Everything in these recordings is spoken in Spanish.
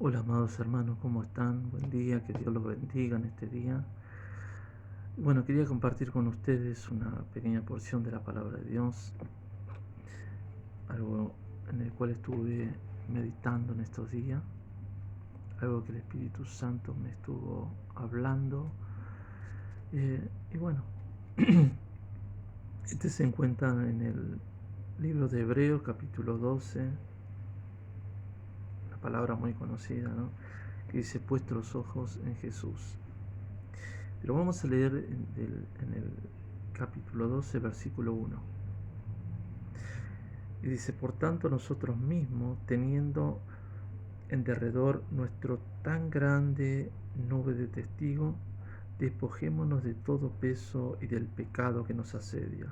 Hola amados hermanos, ¿cómo están? Buen día, que Dios los bendiga en este día. Bueno, quería compartir con ustedes una pequeña porción de la palabra de Dios, algo en el cual estuve meditando en estos días, algo que el Espíritu Santo me estuvo hablando. Y bueno, este se encuentra en el libro de Hebreos capítulo 12, una palabra muy conocida, ¿no? Que dice: puesto los ojos en Jesús. Pero vamos a leer en el capítulo 12, versículo 1. Y dice: por tanto nosotros mismos, teniendo en derredor nuestro tan grande nube de testigos, despojémonos de todo peso y del pecado que nos asedia,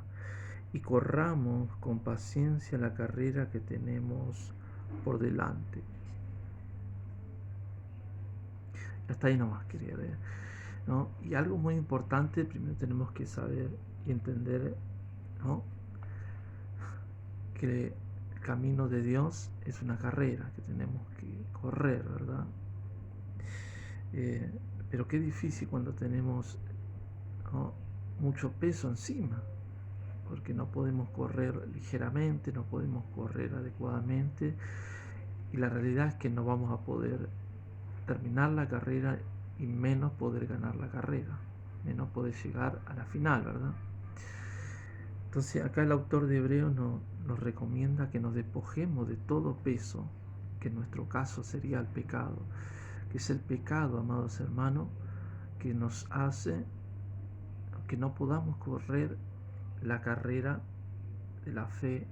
y corramos con paciencia la carrera que tenemos por delante. Hasta ahí nomás quería leer, ¿no? Y algo muy importante, primero tenemos que saber y entender, ¿no?, que el camino de Dios es una carrera que tenemos que correr, ¿verdad? Eh, pero qué difícil cuando tenemos, ¿no?, mucho peso encima, porque no podemos correr ligeramente, no podemos correr adecuadamente, y la realidad es que no vamos a poder terminar la carrera y menos poder ganar la carrera, menos poder llegar a la final, ¿verdad? Entonces acá el autor de Hebreos nos recomienda que nos despojemos de todo peso, que en nuestro caso sería el pecado, que es el pecado, amados hermanos, que nos hace que no podamos correr la carrera de la fe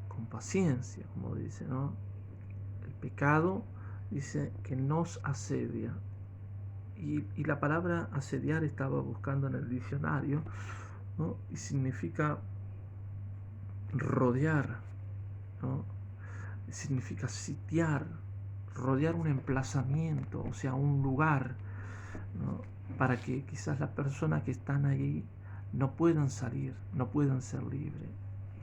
con paciencia, como dice, ¿no? El pecado dice que nos asedia. Y la palabra asediar estaba buscando en el diccionario, ¿no? Y significa rodear, ¿no? Significa sitiar, rodear un emplazamiento, o sea, un lugar, ¿no?, para que quizás las personas que están ahí no puedan salir, no puedan ser libres.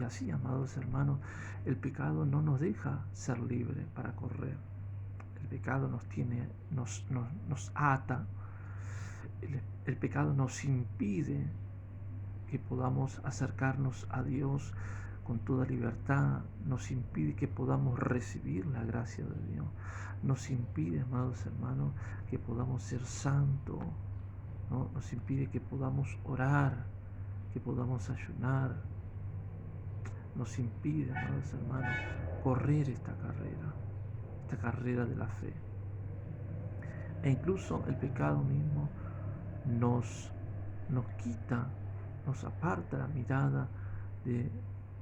Y así, amados hermanos, el pecado no nos deja ser libres para correr. El pecado nos tiene, nos ata. El pecado nos impide que podamos acercarnos a Dios con toda libertad, nos impide que podamos recibir la gracia de Dios, nos impide, amados hermanos, que podamos ser santos, ¿no? Nos impide que podamos orar, que podamos ayunar, nos impide, amados hermanos, correr esta carrera de la fe. E incluso el pecado mismo nos quita, nos aparta la mirada de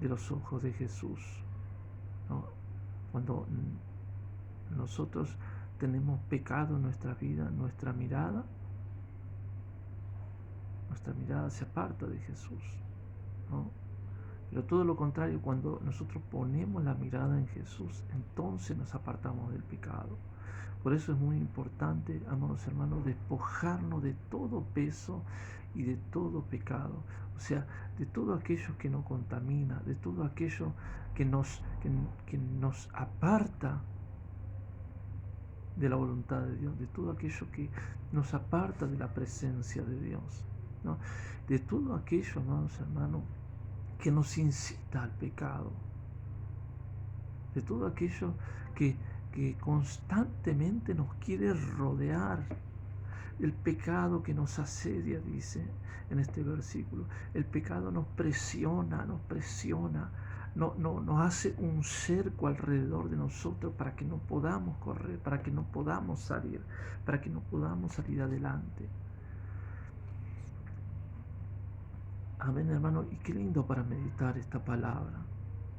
los ojos de Jesús, ¿no? Cuando nosotros tenemos pecado en nuestra vida, nuestra mirada se aparta de Jesús, ¿no? Pero todo lo contrario, cuando nosotros ponemos la mirada en Jesús, entonces nos apartamos del pecado. Por eso es muy importante, amados hermanos, despojarnos de todo peso y de todo pecado. O sea, de todo aquello que nos contamina, de todo aquello que nos aparta de la voluntad de Dios, de todo aquello que nos aparta de la presencia de Dios, ¿no? De todo aquello, amados hermanos, que nos incita al pecado, de todo aquello que constantemente nos quiere rodear. El pecado que nos asedia, dice en este versículo. El pecado nos presiona, nos hace un cerco alrededor de nosotros para que no podamos correr, para que no podamos salir, para que no podamos salir adelante. Amén, hermano. Y qué lindo para meditar esta palabra.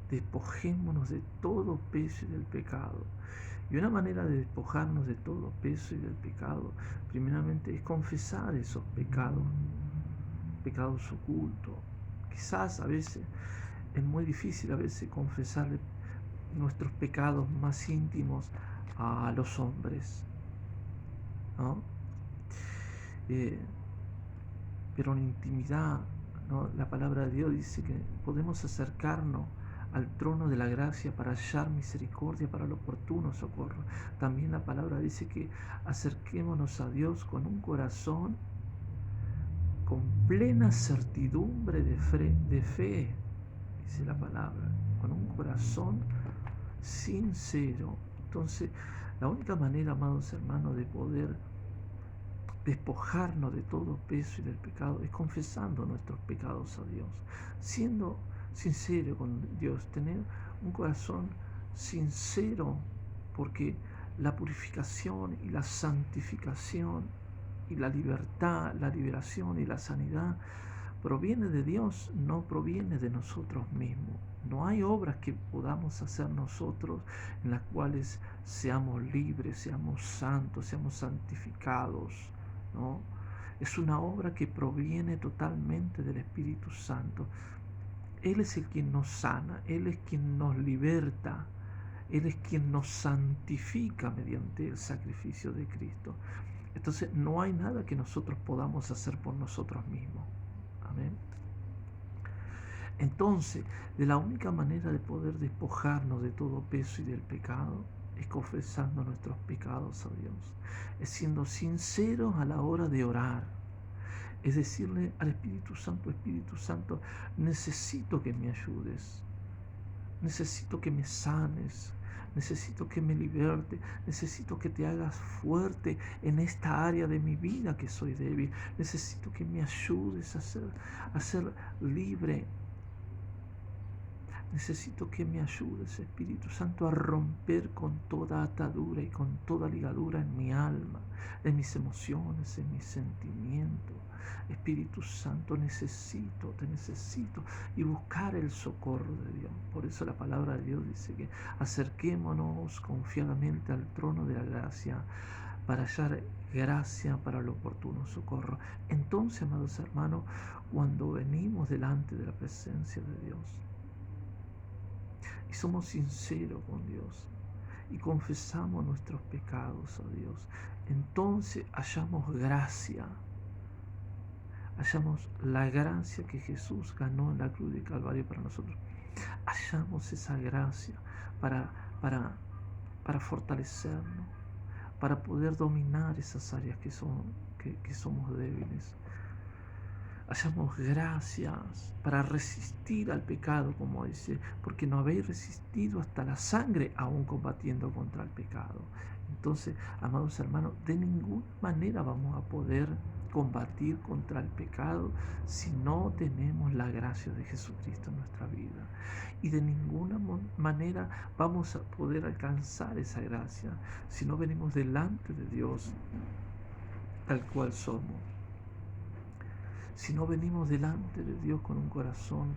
Despojémonos de todo peso y del pecado. Y una manera de despojarnos de todo peso y del pecado, primeramente, es confesar esos pecados ocultos. Quizás a veces es muy difícil confesar nuestros pecados más íntimos a los hombres, ¿no? Pero en intimidad, ¿no?, la palabra de Dios dice que podemos acercarnos al trono de la gracia para hallar misericordia para el oportuno socorro. También la palabra dice que acerquémonos a Dios con un corazón con plena certidumbre de fe, dice la palabra, con un corazón sincero. Entonces, la única manera, amados hermanos, de poder despojarnos de todo peso y del pecado es confesando nuestros pecados a Dios, siendo sincero con Dios, tener un corazón sincero, porque la purificación y la santificación y la libertad, la liberación y la sanidad proviene de Dios, no proviene de nosotros mismos. No hay obras que podamos hacer nosotros en las cuales seamos libres, seamos santos, seamos santificados, ¿no? Es una obra que proviene totalmente del Espíritu Santo. Él es el quien nos sana, Él es quien nos liberta, Él es quien nos santifica mediante el sacrificio de Cristo. Entonces no hay nada que nosotros podamos hacer por nosotros mismos. Amén. Entonces, de la única manera de poder despojarnos de todo peso y del pecado es confesando nuestros pecados a Dios, es siendo sinceros a la hora de orar, es decirle al Espíritu Santo, necesito que me ayudes, necesito que me sanes, necesito que me liberte, necesito que te hagas fuerte en esta área de mi vida que soy débil, necesito que me ayudes a ser libre. Necesito que me ayudes, Espíritu Santo, a romper con toda atadura y con toda ligadura en mi alma, en mis emociones, en mis sentimientos. Espíritu Santo, te necesito, y buscar el socorro de Dios. Por eso la palabra de Dios dice que acerquémonos confiadamente al trono de la gracia para hallar gracia para el oportuno socorro. Entonces, amados hermanos, cuando venimos delante de la presencia de Dios, y somos sinceros con Dios y confesamos nuestros pecados a Dios, entonces hallamos gracia, hallamos la gracia que Jesús ganó en la cruz de Calvario para nosotros. Hallamos esa gracia para fortalecernos, para poder dominar esas áreas que somos débiles. Hallamos gracias para resistir al pecado, como dice, porque no habéis resistido hasta la sangre, aún combatiendo contra el pecado. Entonces, amados hermanos, de ninguna manera vamos a poder combatir contra el pecado si no tenemos la gracia de Jesucristo en nuestra vida. Y de ninguna manera vamos a poder alcanzar esa gracia si no venimos delante de Dios tal cual somos. Si no venimos delante de Dios con un corazón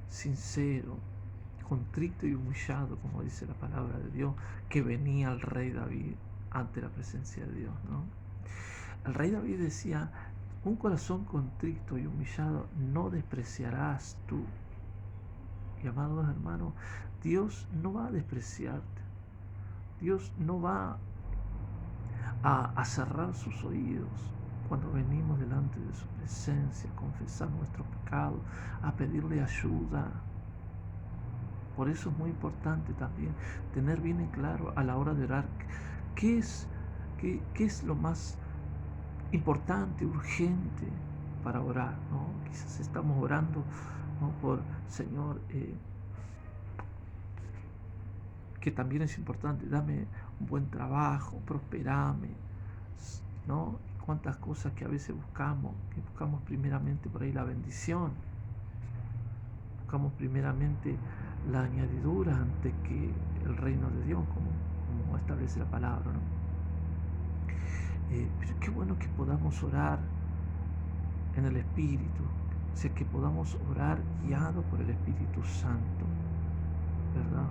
sincero, contrito y humillado, como dice la palabra de Dios, que venía el rey David ante la presencia de Dios, ¿no? El rey David decía, un corazón contrito y humillado no despreciarás tú. Y amados hermanos, Dios no va a despreciarte. Dios no va a cerrar sus oídos cuando venimos delante de su presencia, a confesar nuestro pecado, a pedirle ayuda. Por eso es muy importante también tener bien en claro a la hora de orar qué es lo más importante, urgente para orar, ¿no? Quizás estamos orando, ¿no?, por Señor, que también es importante, dame un buen trabajo, prosperame, ¿no? Cuántas cosas que a veces que buscamos primeramente por ahí la bendición, buscamos primeramente la añadidura antes que el reino de Dios, como establece la palabra, ¿no? Pero qué bueno que podamos orar en el Espíritu, o sea, que podamos orar guiados por el Espíritu Santo, ¿verdad?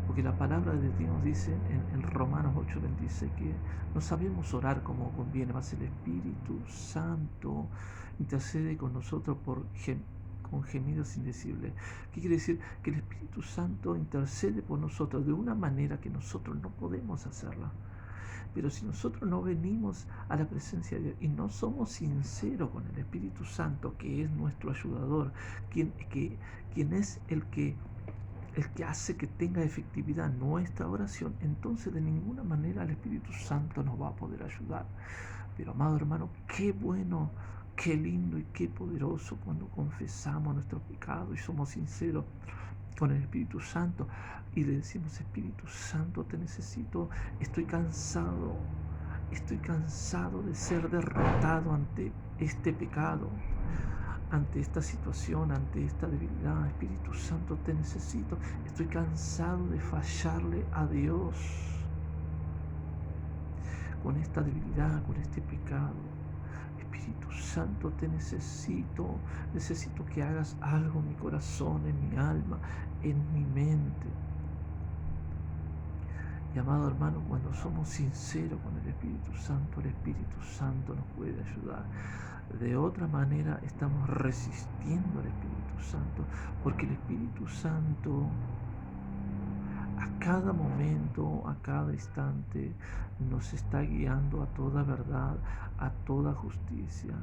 Porque la palabra de Dios dice en Romanos 8:26 que no sabemos orar como conviene, más el Espíritu Santo intercede con nosotros con gemidos indecibles. ¿Qué quiere decir? Que el Espíritu Santo intercede por nosotros de una manera que nosotros no podemos hacerla. Pero si nosotros no venimos a la presencia de Dios y no somos sinceros con el Espíritu Santo, que es nuestro ayudador, quien es el que el que hace que tenga efectividad nuestra oración, entonces de ninguna manera el Espíritu Santo nos va a poder ayudar. Pero amado hermano, qué bueno, qué lindo y qué poderoso cuando confesamos nuestro pecado y somos sinceros con el Espíritu Santo y le decimos: Espíritu Santo, te necesito, estoy cansado de ser derrotado ante este pecado, ante esta situación, ante esta debilidad. Espíritu Santo, te necesito, estoy cansado de fallarle a Dios con esta debilidad, con este pecado. Espíritu Santo, te necesito que hagas algo en mi corazón, en mi alma, en mi mente. Y amado hermano, cuando somos sinceros con el Espíritu Santo nos puede ayudar. De otra manera estamos resistiendo al Espíritu Santo, porque el Espíritu Santo a cada momento, a cada instante, nos está guiando a toda verdad, a toda justicia.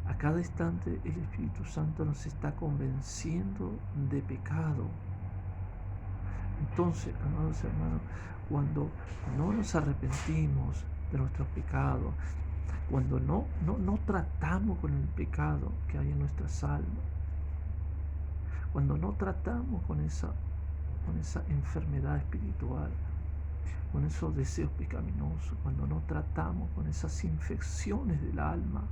A cada instante el Espíritu Santo nos está convenciendo de pecado. Entonces, amados hermanos, cuando no nos arrepentimos de nuestros pecados, cuando no tratamos con el pecado que hay en nuestras almas, cuando no tratamos con esa enfermedad espiritual, con esos deseos pecaminosos, cuando no tratamos con esas infecciones del alma,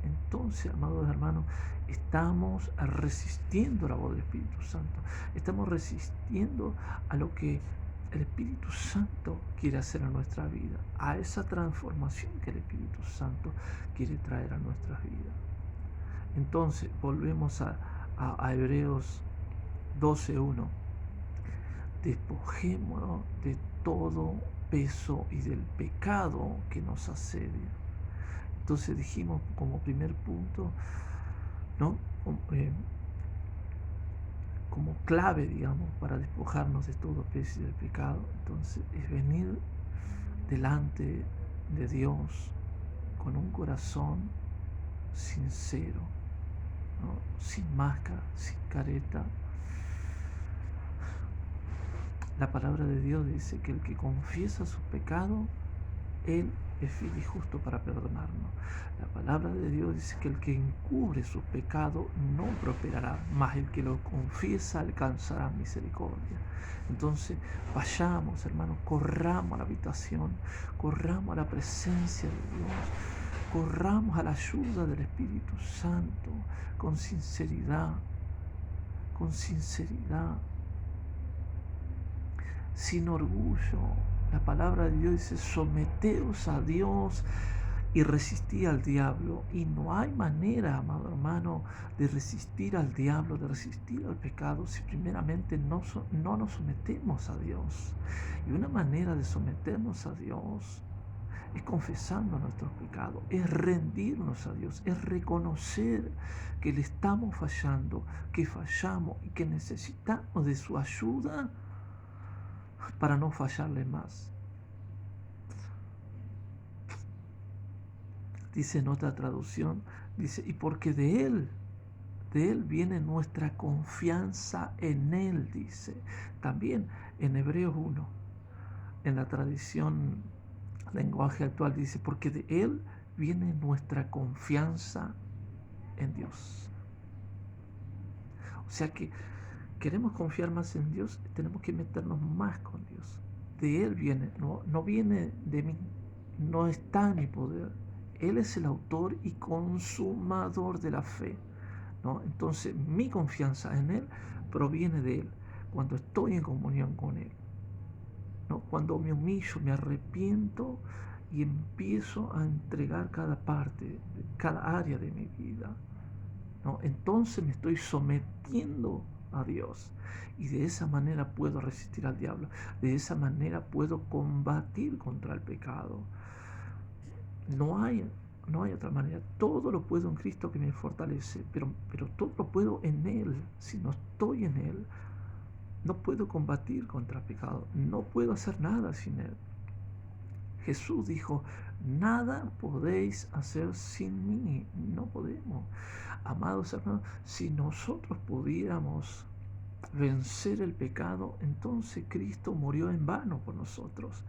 entonces, amados hermanos, estamos resistiendo la voz del Espíritu Santo. Estamos resistiendo a lo que el Espíritu Santo quiere hacer en nuestra vida, a esa transformación que el Espíritu Santo quiere traer a nuestras vidas. Entonces, volvemos a Hebreos 12:1. Despojémonos de todo peso y del pecado que nos asedia. Entonces dijimos como primer punto, ¿no? Como clave, digamos, para despojarnos de todo peso y del pecado. Entonces es venir delante de Dios con un corazón sincero, ¿no? Sin máscara, sin careta. La palabra de Dios dice que el que confiesa sus pecados, Él es fiel y justo para perdonarnos. La palabra de Dios dice que el que encubre sus pecados no prosperará, mas el que los confiesa alcanzará misericordia. Entonces, vayamos, hermanos, corramos a la habitación, corramos a la presencia de Dios, corramos a la ayuda del Espíritu Santo con sinceridad, sin orgullo. La palabra de Dios dice: someteos a Dios y resistí al diablo. Y no hay manera, amado hermano, de resistir al diablo, de resistir al pecado, si primeramente no nos sometemos a Dios. Y una manera de someternos a Dios es confesando nuestros pecados, es rendirnos a Dios, es reconocer que le estamos fallando, que fallamos y que necesitamos de su ayuda para no fallarle más. Dice en otra traducción, dice: y porque de Él viene nuestra confianza en Él, dice. También en Hebreos 1, en la tradición, lenguaje actual, dice: porque de Él viene nuestra confianza en Dios. O sea que queremos confiar más en Dios, tenemos que meternos más con Dios. De Él viene, no viene de mí, no está en mi poder. Él es el autor y consumador de la fe, ¿no? Entonces mi confianza en Él proviene de Él, cuando estoy en comunión con Él, ¿no? Cuando me humillo, me arrepiento y empiezo a entregar cada parte, cada área de mi vida, ¿no? Entonces me estoy sometiendo a Dios y de esa manera puedo resistir al diablo, de esa manera puedo combatir contra el pecado. No hay otra manera. Todo lo puedo en Cristo que me fortalece, pero todo lo puedo en Él. Si no estoy en Él, no puedo combatir contra el pecado, no puedo hacer nada sin Él. Jesús dijo: nada podéis hacer sin mí. No podemos. Amados hermanos, si nosotros pudiéramos vencer el pecado, entonces Cristo murió en vano por nosotros.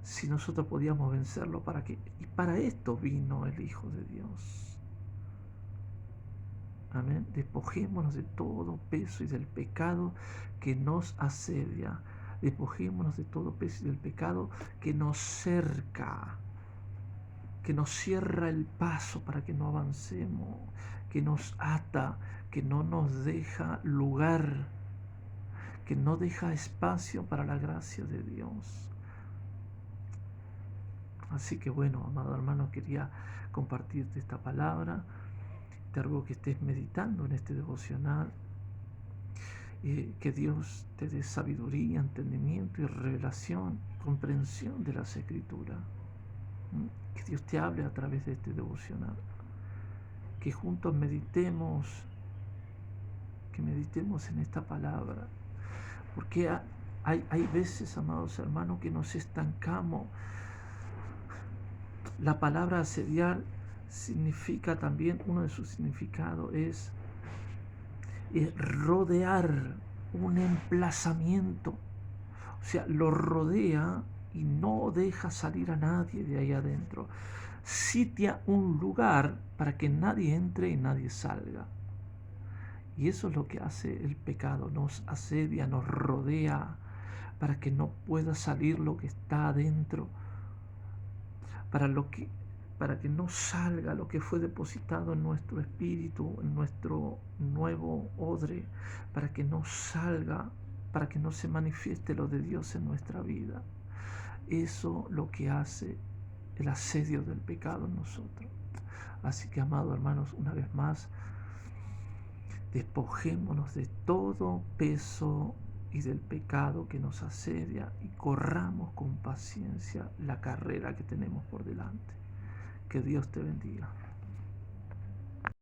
Si nosotros podíamos vencerlo, ¿para qué? Y para esto vino el Hijo de Dios. Amén. Despojémonos de todo peso y del pecado que nos asedia. Despojémonos de todo peso y del pecado que nos cerca, que nos cierra el paso para que no avancemos, que nos ata, que no nos deja lugar, que no deja espacio para la gracia de Dios. Así que bueno, amado hermano, quería compartirte esta palabra. Te ruego que estés meditando en este devocional, que Dios te dé sabiduría, entendimiento y revelación, comprensión de las Escrituras. Que Dios te hable a través de este devocional. Que juntos meditemos, en esta palabra. Porque hay veces, amados hermanos, que nos estancamos. La palabra asediar significa también, uno de sus significados es rodear un emplazamiento. O sea, lo rodea y no deja salir a nadie de ahí adentro. Sitia un lugar para que nadie entre y nadie salga. Y eso es lo que hace el pecado, nos asedia, nos rodea para que no pueda salir lo que está adentro, para que no salga lo que fue depositado en nuestro espíritu, en nuestro nuevo odre, para que no salga, para que no se manifieste lo de Dios en nuestra vida. Eso lo que hace el asedio del pecado en nosotros. Así que, amados hermanos, una vez más, despojémonos de todo peso y del pecado que nos asedia y corramos con paciencia la carrera que tenemos por delante. Que Dios te bendiga.